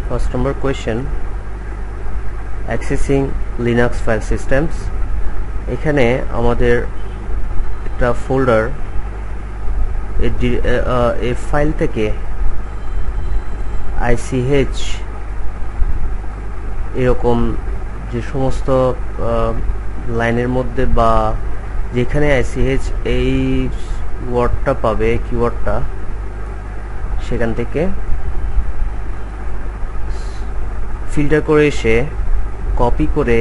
First number question, accessing Linux file systems. এখানে আমাদের একটা ফোল্ডার এই ফাইল থেকে ICH এরকম যে সমস্ত লাইনের মধ্যে বা যেখানে ICH এই ওয়ার্ডটা পাবে কিওয়ার্ডটা সেখান থেকে ফিল্টার করে এসে কপি করে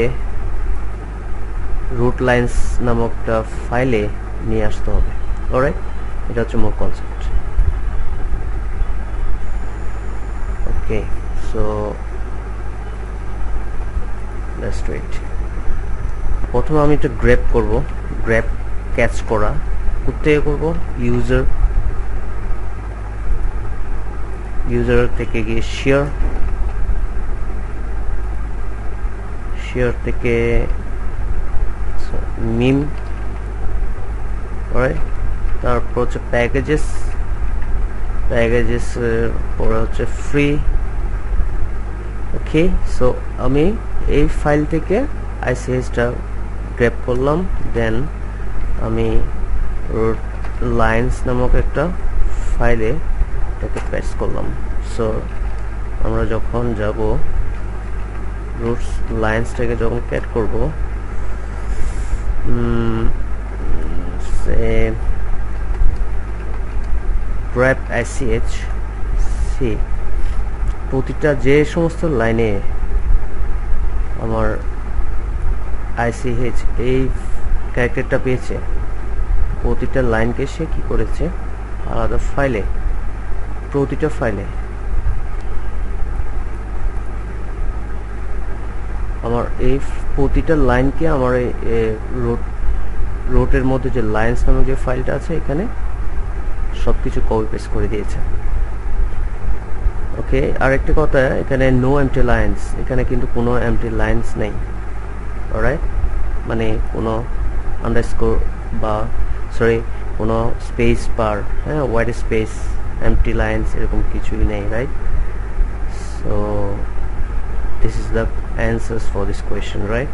রুট লাইন্স নামক একটা ফাইলে নিয়ে আসতে হবে। অলরাইট, এটা হচ্ছে মূল concept. Okay, so let's do it. প্রথমে আমি একটা গ্র্যাব করব, গ্র্যাব ক্যাচ করা কোথায় করব, ইউজার থেকে গিয়ে শেয়ার থেকে মিম, তারপর হচ্ছে প্যাকেজেস পরে হচ্ছে ফ্রি। ওকে, সো আমি এই ফাইল থেকে ICHটা গ্র্যাব করলাম, দেন আমি রুট লাইন্স নামক একটা ফাইলে এটাকে পেস্ট করলাম। সো আমরা যখন যাব রুট লাইন্সটাকে যখন ক্যাট করব, গ্র্যাব ICH সি, প্রতিটা যে সমস্ত লাইনে আমার ICH এই ক্যারেক্টারটা পেয়েছে প্রতিটা লাইনকে সে কি করেছে আলাদা ফাইলে, প্রতিটা ফাইলে আমার এই প্রতিটা লাইনকে আমার এই রুটের মধ্যে যে লাইন্স নামক যে ফাইলটা আছে এখানে সবকিছু কপি পেস্ট করে দিয়েছে। ওকে, আর একটা কথা, এখানে নো এমটি লাইন্স, এখানে কিন্তু কোনো এমটি লাইন্স নেই। অলরাইট, মানে কোনো আন্ডারস্কোর বা কোনো space bar, white space, empty lines এরকম কিছুই নেই, right? So this is the answers for this question, right?